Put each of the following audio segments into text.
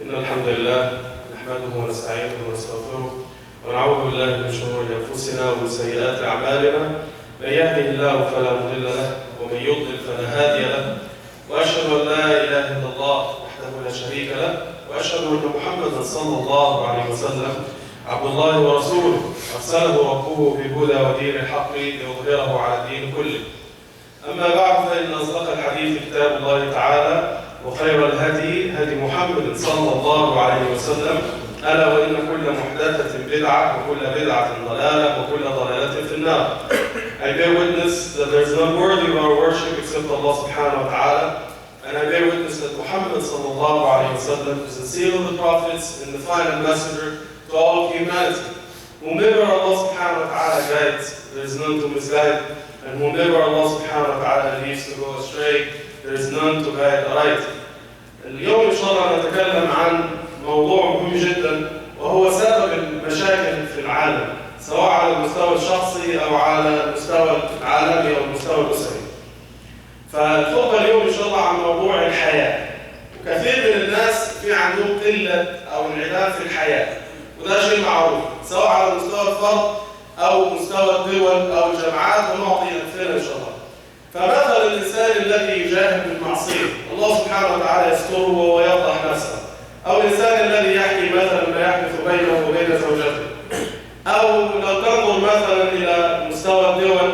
إن الحمد لله نحمده ونستعينه ونستغفره ونعوذ بالله من شرور أنفسنا ومن سيئات أعمالنا. من يهده الله فلا مضل له ومن يضلل فلا هادي له، وأشهد أن لا إله إلا الله وحده لا شريك له، وأشهد أن محمدا صلى الله عليه وسلم عبد الله ورسوله أرسله ربه بالهدى ودين الحق ليظهره على الدين كله. أما بعد، فإن أصدق الحديث كتاب الله تعالى، وخير الهدي هدي محمد صلى الله عليه وسلم، ألا وإن كل محدثة بدعة وكل بدعة ضلالة وكل ضلالة في النار. I bear witness that there is none worthy of our worship except Allah subhanahu wa ta'ala, and I bear witness that Muhammad sallallahu alayhi wa sallam is the seal of the prophets and the final messenger to all of humanity. Whomever Allah subhanahu wa ta'ala guides, there is none to misguide, and whomever Allah subhanahu wa ta'ala leaves to go astray, there is none to guide aright. اليوم إن شاء الله نتكلم عن موضوع مهم جدا، وهو سبب المشاكل في العالم، سواء على المستوى الشخصي أو على المستوى العالمي أو المستوى الأسري. فالخطبة اليوم إن شاء الله عن موضوع الحياة. وكثير من الناس في عندهم قلة أو انعدام في الحياة، وده شيء معروف سواء على مستوى الفرد أو مستوى الدول أو الجامعات، ونعطي أمثلة إن شاء الله. فمثل الإنسان الذي يجاهد بالمعصية الله سبحانه وتعالى يستره ويفضح نفسه، أو الإنسان الذي يحكي مثلا ما يحدث بينه وبين زوجته، أو لو تنظر مثلا إلى مستوى الدول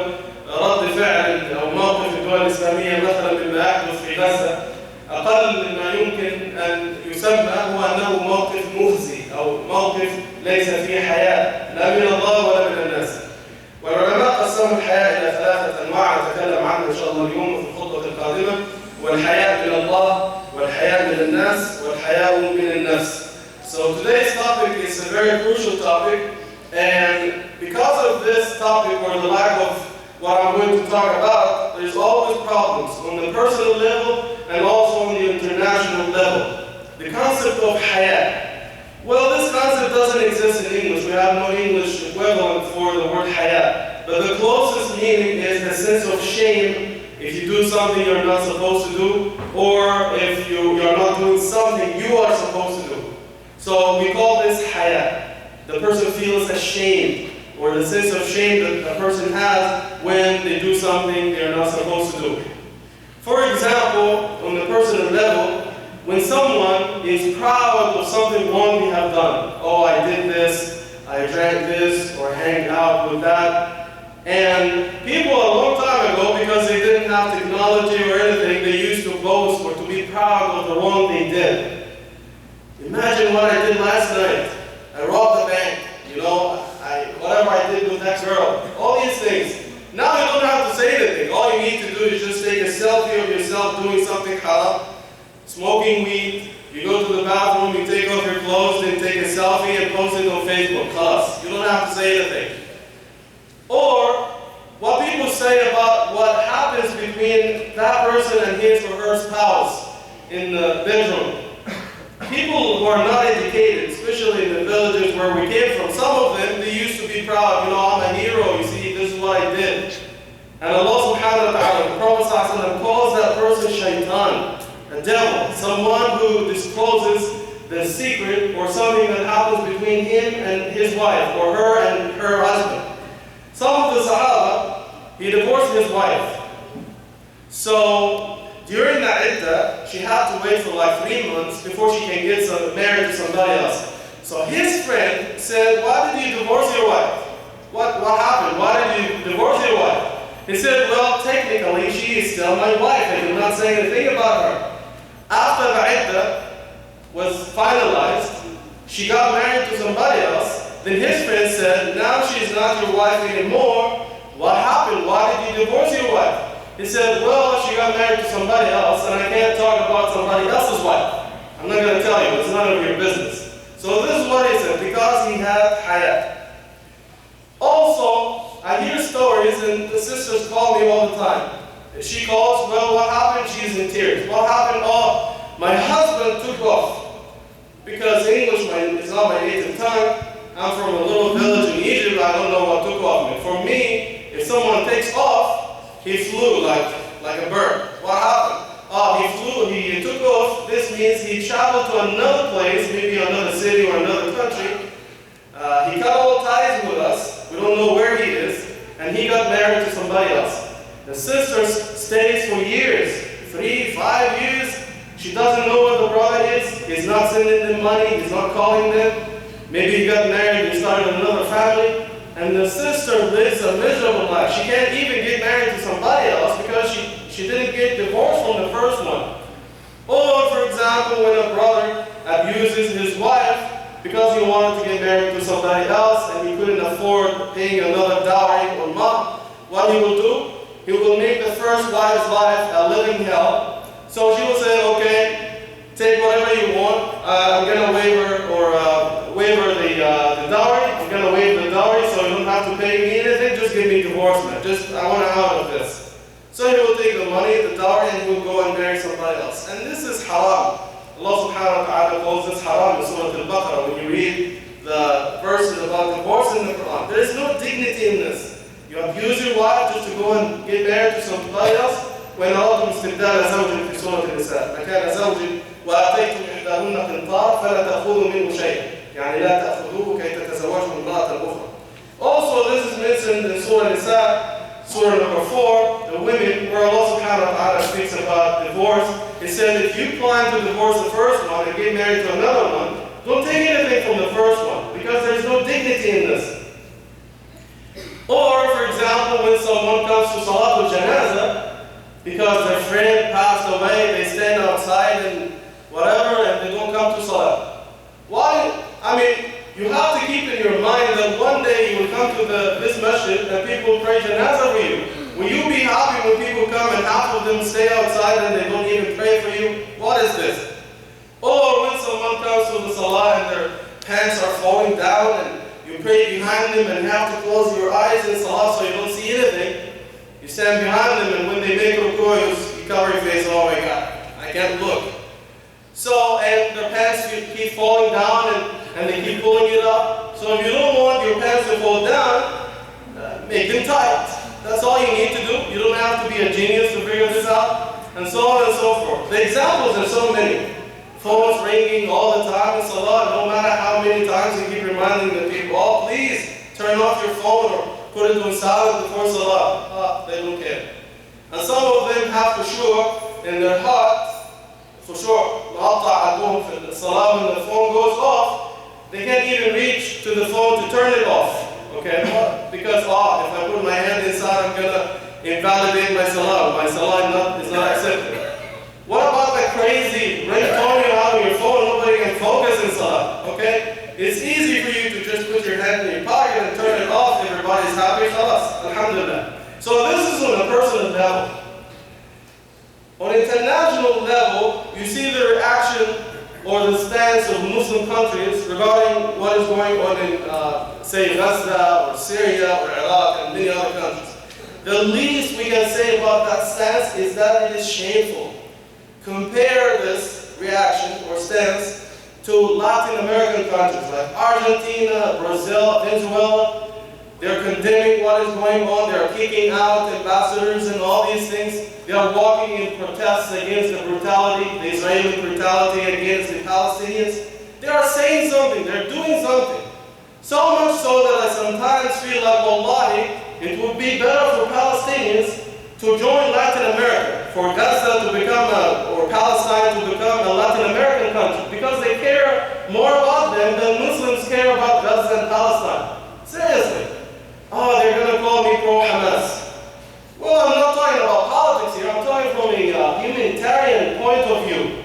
رد فعل أو موقف الدول الإسلامية مثلا بما يحدث في غزة، أقل مما يمكن أن يسمى هو أنه موقف مخزي أو موقف ليس فيه حياة لا من الله ولا من الناس. والعلماء قسموا الحياة إلى ثلاثة أنواع نتكلم عنها إن شاء الله اليوم في الخطبة القادمة: والحياة من الله، والحياة من الناس، والحياة من النفس. So today's topic is a very crucial topic, and because of this topic or the lack of what I'm going to talk about, there's always problems on the personal level and also on the international level. The concept of Hayaa. Well, this concept doesn't exist in English. We have no English equivalent for the word Hayaa. But the closest meaning is the sense of shame if you do something you're not supposed to do, or if you're not doing something you are supposed to do. So we call this Hayaa. The person feels ashamed, or the sense of shame that a person has when they do something they're not supposed to do. For example, on the personal level, when someone is proud of something wrong they have done, oh, I did this, I drank this, or hanged out with that, and people a long time ago, because they didn't have technology or anything, they used to boast or to be proud of the wrong they did. Imagine what I did last night. I robbed the bank, whatever I did with that girl, all these things. Now you don't have to say anything. All you need to do is just take a selfie of yourself doing something haram, smoking weed. You go to the bathroom, you take off your clothes, then take a selfie and post it on Facebook. Khalas. You don't have to say anything. Or what people say about what happens between that person and his or her spouse in the bedroom. People who are not educated, especially in the villages where we came from, some of them, they used to be proud, I'm a hero, you see, this is what I did. And Allah subhanahu wa ta'ala, the Prophet sallallahu alaihi wasallam, calls that person shaitan, a devil, someone who discloses the secret or something that happens between him and his wife, or her and her husband. Some of the Sahaba, he divorced his wife. So during that iddah, she had to wait for like 3 months before she can get married to somebody else. So his friend said, why did you divorce your wife? What happened? Why did you divorce your wife? He said, well, technically she is still my wife. I did not say anything about her. After the iddah was finalized, she got married to somebody else. Then his friend said, now she's not your wife anymore. What happened? Why did you divorce your wife? He said, well, she got married to somebody else, and I can't talk about somebody else's wife. I'm not going to tell you. It's none of your business. So this is what he said, because he had Hayaa. Also, I hear stories, and the sisters call me all the time. If she calls, well, what happened? She's in tears. What happened? Oh, my husband took off. Because English is not my native tongue. I'm from a little village in Egypt. I don't know what took off me. For me, if someone takes off, he flew like a bird. What happened? he took off. This means he traveled to another place, maybe another city or another country. He cut all ties with us. We don't know where he is. And he got married to somebody else. The sister stays for years, 3, 5 years. She doesn't know where the brother is. He's not sending them money. He's not calling them. Maybe he got married and started another family. And the sister lives a miserable life. She can't even get married to somebody else because she didn't get divorced from the first one. Or, for example, when a brother abuses his wife because he wanted to get married to somebody else and he couldn't afford paying another dowry or mom, what he will do? He will make the first wife's life a living hell. So she will say, okay, take whatever you want. I'm going to waiver the dowry. I'm going to waive the dowry so you don't have to pay me anything. Just give me divorcement. I want out of this. So he will take the money, the dowry, and he will go and marry somebody else. And this is haram. Allah subhanahu wa ta'ala calls this haram in Surah Al-Baqarah. When you read the verses about divorce in the Quran, there is no dignity in this. You abuse your wife just to go and get married to somebody else. وإن أردتم استبدال زوج في سورة النساء مكان زوج وآتيتم إحداهن قنطار فلا تأخذوا منه شيئا يعني لا تأخذوه كي تتزوجوا امرأة أخرى. Also, this is mentioned in Surah Nisa, Surah number 4, the women, where Allah subhanahu wa ta'ala speaks about divorce. He said, if you plan to divorce the first one and get married to another one, don't take anything from the first one because there's no dignity in this. Or, for example, when someone comes to Salatul Janazah, because their friend passed away, they stand outside and whatever, and they don't come to Salah. Why? I mean, you have to keep in your mind that one day you will come to this masjid and people pray Janazah for you. Will you be happy when people come and half of them stay outside and they don't even pray for you? What is this? Or when someone comes to the Salah and their pants are falling down and you pray behind them and have to close your eyes in Salah so you don't see anything. You stand behind them and when they make ruku, you cover your face, oh my God, I can't look. So, and their pants keep falling down and they keep pulling it up. So if you don't want your pants to fall down, make them tight. That's all you need to do. You don't have to be a genius to figure this out. And so on and so forth. The examples are so many. Phones ringing all the time in Salah, no matter how many times you keep reminding the people, oh please, turn off your phone or put it on silent before Salah. They don't care. And some of them have for sure in their heart, for sure, the Salah when the phone goes off, they can't even reach to the phone to turn it off. Okay? Because if I put my hand inside, I'm gonna invalidate my Salah. My Salah is not accepted. What about the crazy ringtone you have on your phone? Nobody can focus in Salah. Okay? It's easy for you to just put your hand in your pocket and turn it off. Everybody's happy. Khalas. Alhamdulillah. So this is on a personal level. On international level, you see the reaction or the stance of Muslim countries regarding what is going on in, say, Gaza or Syria or Iraq and many other countries. The least we can say about that stance is that it is shameful. Compare this reaction or stance to Latin American countries like Argentina, Brazil, Venezuela. They're condemning what is going on. They're kicking out ambassadors and all these things. They are walking in protests against the brutality, the Israeli brutality against the Palestinians. They are saying something. They're doing something. So much so that I sometimes feel like, wallahi, it would be better for Palestinians to join Latin America, for Gaza to become or Palestine to become a Latin American country, because they care more about them than Muslims care about Gaza and Palestine. Seriously. Oh, they're going to call me pro-Hamas. Well, I'm not talking about politics here. I'm talking from a humanitarian point of view.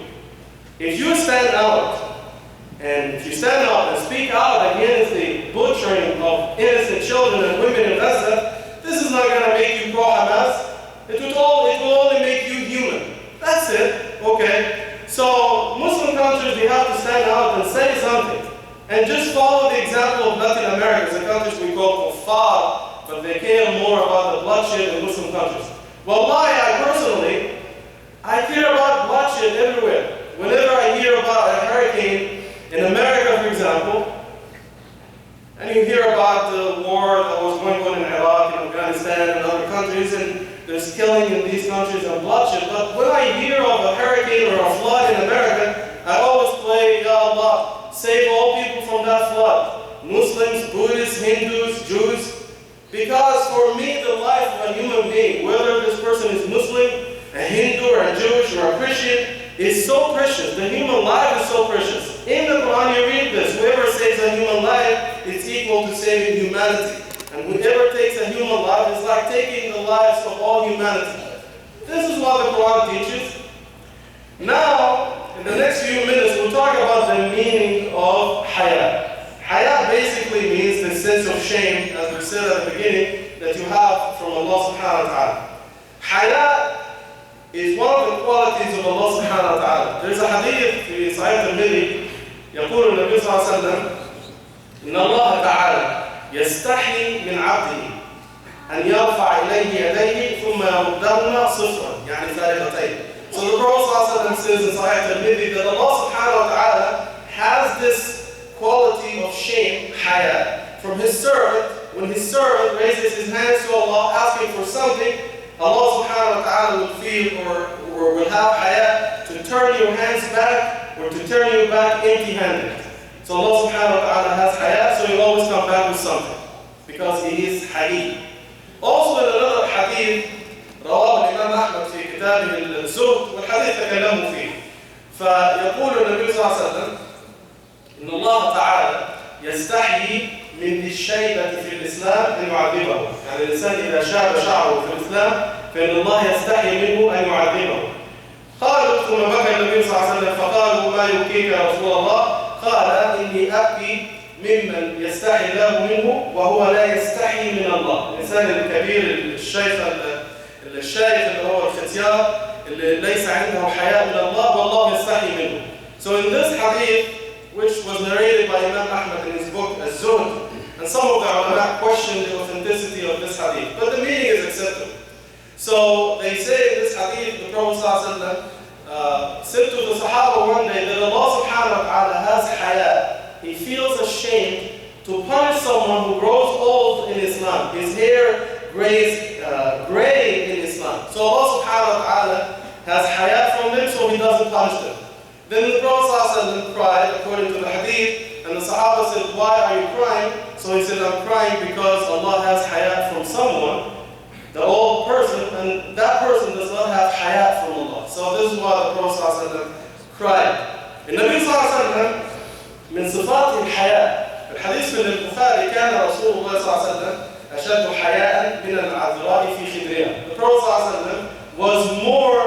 If you stand out, and if you stand out and speak out against the butchering of innocent children and women in Gaza, this is not going to make you pro-Hamas. It will only make you human. That's it. Okay? So Muslim countries, they have to stand out and say something. And just follow the example of Latin America, the countries we call kuffar, but they care more about the bloodshed in Muslim countries. Wallahi, I care about bloodshed everywhere. Whenever I hear about a hurricane in America, for example, and you hear about the war that was going on in Iraq and Afghanistan and other countries, and there's killing in these countries, countries and bloodshed, but when I hear of a hurricane or a flood in America, I always pray, Ya Allah, save all people from that flood. Muslims, Buddhists, Hindus, Jews. Because for me, the life of a human being, whether this person is Muslim, a Hindu, or a Jewish, or a Christian, is so precious. The human life is so precious. In the Quran you read this, whoever saves a human life is equal to saving humanity. And whoever takes a human life is like taking the lives of all humanity. This is what the Quran teaches. Now, in the next few minutes, we'll talk about the meaning of Hayaa. Hayaa basically means the sense of shame, as we said at the beginning, that you have from Allah subhanahu wa ta'ala. Hayaa is one of the qualities of Allah subhanahu wa ta'ala. There's a hadith في صحيح الترمذي يقول النبي صلى الله عليه وسلم إن الله تعالى يستحي من عبده أن يرفع إليه يديه ثم يردهما صفرا يعني فارغتين. So the Prophet ﷺ says in Sahih al-Tirmidhi that Allah subhanahu wa ta'ala has this quality of shame, Hayaa, from his servant. When his servant raises his hands to Allah asking for something, Allah subhanahu wa ta'ala will feel or will have Hayaa to turn your hands back or to turn you back empty-handed. So Allah subhanahu wa ta'ala has Hayaa, so he'll always come back with something because he is Halim. Also in another hadith, رواه الإمام أحمد في كتابه الزهد والحديث تكلموا فيه. فيقول النبي صلى الله عليه وسلم إن الله تعالى يستحيي من ذي الشيبة في الإسلام أن يعذبه. يعني الإنسان إذا شاب شعره في الإسلام فإن الله يستحيي منه أن يعذبه. قالوا ثم بكى النبي صلى الله عليه وسلم فقالوا ما يبكيك يا رسول الله؟ قال إني أبكي ممن يستحي الله منه وهو لا يستحي من الله. الإنسان الكبير الشيخ اللي هو الختيار اللي ليس عنده حياء من الله والله يستحي منه. So in this hadith, which was narrated by Imam Ahmad in his book Az-Zuhd, and some of the ulama questioned the authenticity of this hadith, but the meaning is acceptable. So they say in this hadith, the Prophet said to the Sahaba one day that Allah subhanahu wa ta'ala has Hayaa. He feels ashamed to punish someone who grows old in Islam. His hair grays gray in Islam. So Allah subhanahu wa ta'ala has Hayaa from him, so he doesn't punish them. Then the Prophet cried, according to the hadith, and the Sahaba said, why are you crying? So he said, I'm crying because Allah has Hayaa from someone, the old person, and that person does not have Hayaa from Allah. So this is why the Prophet cried. In Nabi sallallahu alayhi wa sallam, من صفات الحياء. الحديث من البخاري كان رسول الله صلى الله عليه وسلم أشد حياء من العذراء في خدرها. The Prophet صلى الله عليه وسلم was more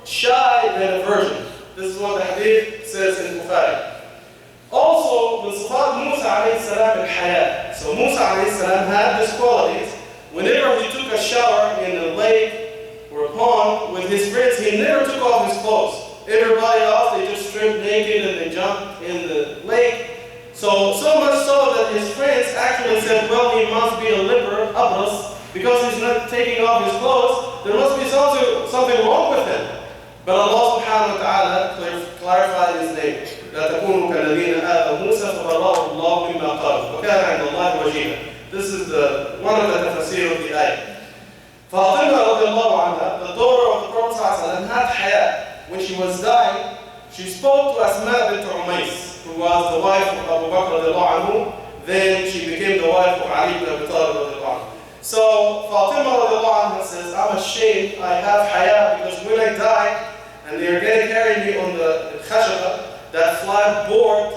shy than a virgin. This is what the hadith says in Bukhari. Also, من صفات موسى عليه السلام الحياء. So Musa عليه السلام had these qualities. Whenever he took a shower in a lake or a pond with his friends, he never took off his clothes. Everybody else, they just stripped naked and they jumped in the lake. So much so that his friends actually said, well, he must be a leper, abras, because he's not taking off his clothes. There must be something wrong with him. But Allah subhanahu wa ta'ala clarified his name. لا تكونوا كالذين آذوا موسى فبرأه الله مما قالوا وكان عند الله وجيها. This is one of the tafsir of the ayah. Fatima radiallahu anha, the daughter of the Prophet ﷺ, had Hayaa. When she was dying, she spoke to Asma bint Umays, who was the wife of Abu Bakr radiallahu anhu. Then she became the wife of Ali ibn Abi Talib radiallahu anhu. So Fatima radiallahu anha says, I'm ashamed I have Hayaa because when I die and they are going to carry me on the khashaba, that flat board,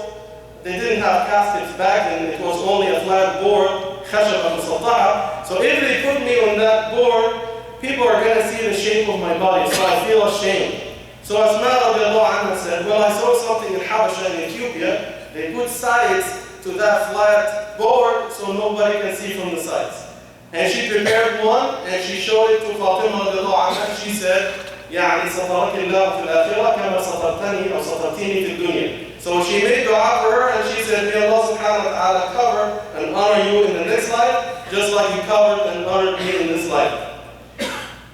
they didn't have caskets back then, it was only a flat board, khashaba musata'a. So if they put me on that board, people are going to see the shape of my body, so I feel ashamed. So Asma radiallahu anha said, well, I saw something in Habasha in Ethiopia, they put sides to that flat board so nobody can see from the sides. And she prepared one and she showed it to Fatima radiallahu anha. She said, يعني سترك الله في الآخرة كما سترتني أو سترتيني في الدنيا. So she made dua for her and she said, may Allah subhanahu wa ta'ala cover and honor you in the next life, just like you covered and honored me in this life.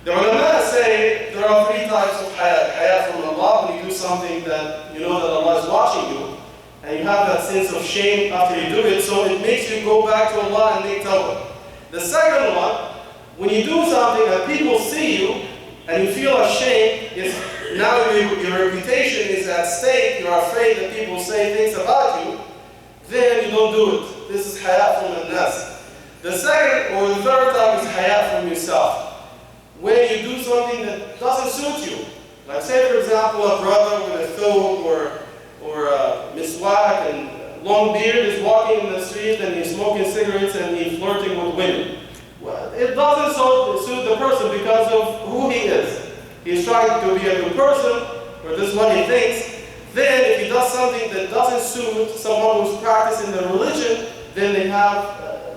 The ulama say there are three types of Hayaa. Hayaa from Allah, when you do something that you know that Allah is watching you, and you have that sense of shame after you do it, so it makes you go back to Allah and make tawbah. The second one, when you do something and people see you, and you feel ashamed, now your reputation is at stake, you're afraid that people say things about you, then you don't do it. This is Hayaa from an-nas. The second or the third type is Hayaa from yourself. When you do something that doesn't suit you. Like say for example a brother with a thobe or a miswak and long beard is walking in the street and he's smoking cigarettes and he's flirting with women. Well, it doesn't suit the person because of who he is. He's trying to be a good person, or this is what he thinks. Then if he does something that doesn't suit someone who's practicing the religion, then they have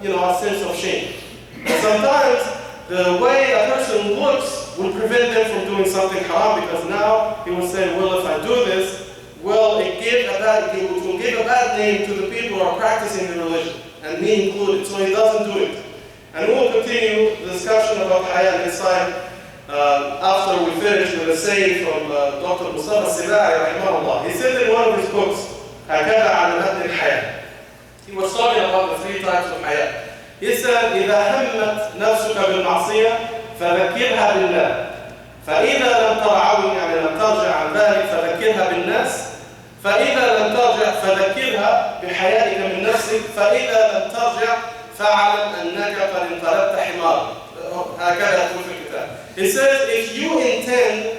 a sense of shame. And sometimes the way a person looks will prevent them from doing something haram, because now he will say, well, if I do this, well, it will give a bad name to the people who are practicing the religion, and me included, so he doesn't do it. And we will continue the discussion about Hayaa next time, after we finish with a saying from Dr. Mustafa, rahimahullah. He said in one of his books, he was talking about the three types of Hayaa. He said, إذا همت نفسك بالمعصية فذكرها بالله، فإذا لم ترعوي يعني لم ترجع عن ذلك فذكرها بالناس، فإذا لم ترجع فذكرها بحيائك من نفسك، فإذا لم ترجع فاعلم أنك قد انقلبت حمارا. هكذا يقول في الكتاب. He says, if you intend,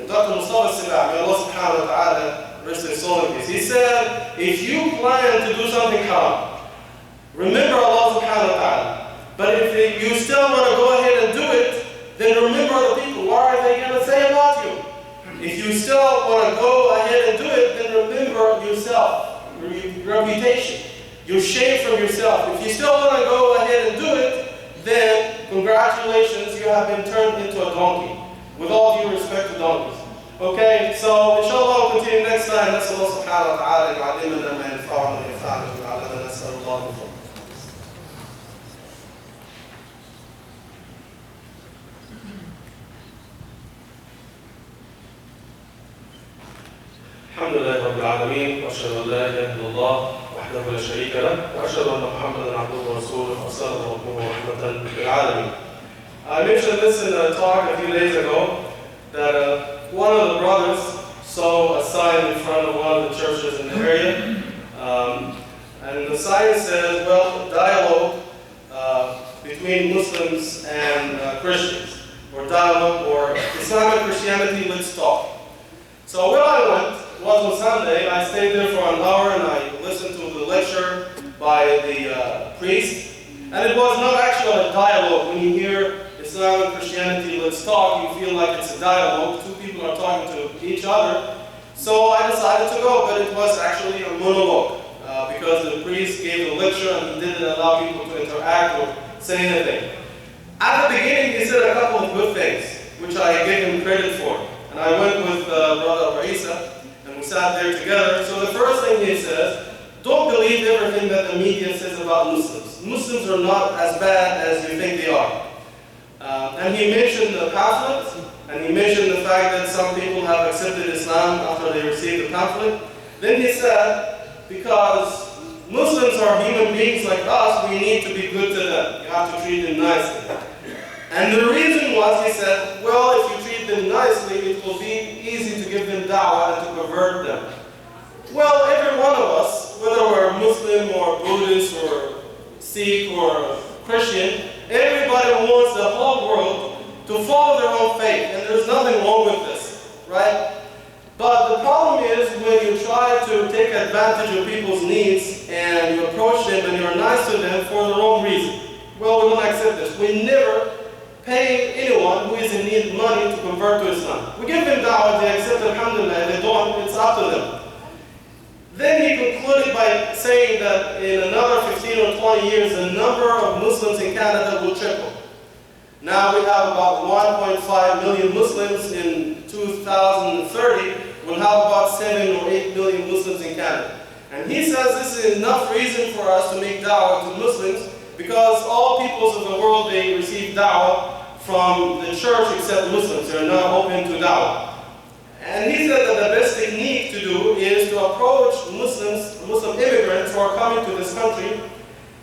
Dr. Mustafa, may Allah subhanahu wa ta'ala rest his soul in peace. He said, if you plan to do something haram, remember Allah subhanahu wa ta'ala. But if you still want to go ahead and do it, then remember other people. What are they going to say about you? If you still want to go ahead and do it, then remember yourself, your reputation, your shame from yourself. If you still want to go ahead and do it, then congratulations, you have been turned into a donkey. With all due respect to donkeys. Okay, so inshallah we'll continue next time. نسأل الله سبحانه وتعالى أن يعلمنا ما ينفعنا وينفعنا ويعلمنا. نسأل الله من فضله. الحمد لله رب العالمين، واشهد ان لا اله الا الله وحده لا شريك له، واشهد ان محمدا عبده ورسوله ارسله ربه رحمه للعالمين. I mentioned this in a talk a few days ago that one of the brothers saw a sign in front of one of the churches in the area, and the sign says, well, dialogue between Muslims and Christians, or dialogue, or Islamic Christianity, let's talk. So where I went was on Sunday. I stayed there for an hour and I listened to the lecture by the priest. And it was not actually a dialogue. When you hear Islamic Christianity, let's talk, you feel like it's a dialogue. Two people are talking to each other. So I decided to go, but it was actually a monologue because the priest gave the lecture and he didn't allow people to interact or say anything. At the beginning, he said a couple of good things, which I gave him credit for. And I went with Brother Abu Isa, and we sat there together. So the first thing he says, don't believe everything that the media says about Muslims. Muslims are not as bad as you think they are. And he mentioned the pamphlet, and he mentioned the fact that some people have accepted Islam after they received the pamphlet. Then he said, because Muslims are human beings like us, we need to be good to them. You have to treat them nicely. And the reason was, he said, well, if you treat them nicely, it will be easy to give them da'wah and to convert them. Well, every one of us, whether we're Muslim or Buddhist or Sikh or Christian, everybody wants the whole world to follow their own faith, and there's nothing wrong with this, right? But the problem is when you try to take advantage of people's needs and you approach them and you're nice to them for the wrong reason. Well, we don't accept this. We never pay anyone who is in need of money to convert to Islam. We give them da'wah, they accept it, alhamdulillah. If they don't, it's up to them. Then he concluded by saying that in another 15 or 20 years, the number of Muslims in Canada will triple. Now we have about 1.5 million Muslims. In 2030, we'll have about 7 or 8 million Muslims in Canada. And he says this is enough reason for us to make da'wah to Muslims, because all peoples of the world, they receive da'wah from the church except Muslims. They're not open to da'wah. And he said that the best technique to do is to approach Muslim immigrants who are coming to this country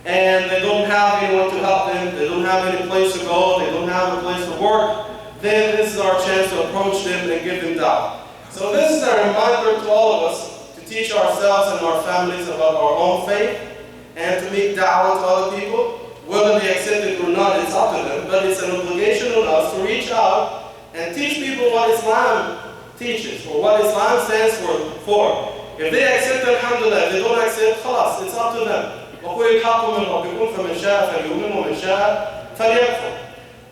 and they don't have anyone to help them, they don't have any place to go, they don't have a place to work. then this is our chance to approach them and give them da'wah. So this is a reminder to all of us to teach ourselves and our families about our own faith and to make da'wah to other people. Whether they accept it or not, it's up to them, but it's an obligation on us to reach out and teach people what Islam teaches or what Islam stands for. If they accept, alhamdulillah. If they don't accept, khalas, it's up to them. وَقُلِ الْحَقُّ مِنْ رَبِّكُمْ فَمَنْ شَاءَ فَلْيُؤْمِنْ وَمَنْ شَاءَ فَلْيَكْفُرْ.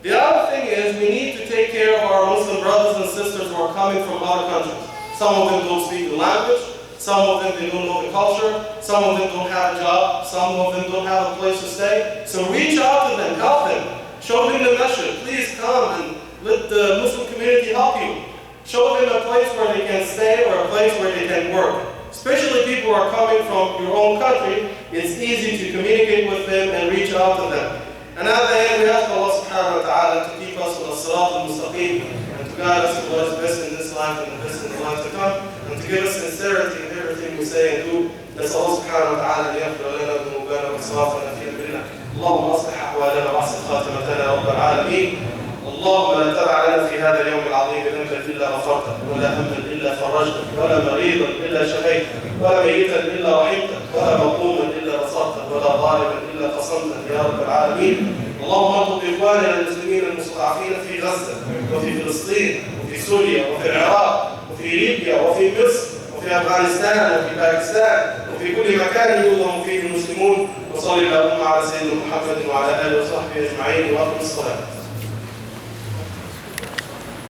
The other thing is we need to take care of our Muslim brothers and sisters who are coming from other countries. Some of them don't speak the language, some of them they don't know the culture, some of them don't have a job, some of them don't have a place to stay. So reach out to them, help them, show them the message. Please come and let the Muslim community help you. Show them a place where they can stay or a place where they can work. Especially people who are coming from your own country, it's easy to communicate with them and reach out to them. And at the end, we ask Allah subhanahu wa ta'ala to keep us with as-sirat al-mustaqim and to guide us to what is best in this life and the best in the life to come, and to give us sincerity in everything we say and do. That's Allah subhanahu wa ta'ala ليغفر لنا ذنوبنا وإسرافنا في أمرنا. اللهم اصلح أحوالنا واحسن خاتمتنا يا رب العالمين. اللهم لا تدع لنا في هذا اليوم العظيم ذنبا إلا غفرته، ولا هما إلا فرجته، ولا مريضا إلا شفيته، ولا ميتا إلا رحمته، ولا مظلوما إلا نصرته، ولا ظالما إلا قصمته يا رب العالمين. اللهم ارحم إخواننا المسلمين المستضعفين في غزة وفي فلسطين وفي سوريا وفي العراق وفي ليبيا وفي مصر وفي أفغانستان وفي باكستان وفي كل مكان يوضع فيه المسلمون. وصلى اللهم على سيدنا محمد وعلى آله وصحبه أجمعين وأقم الصلاة.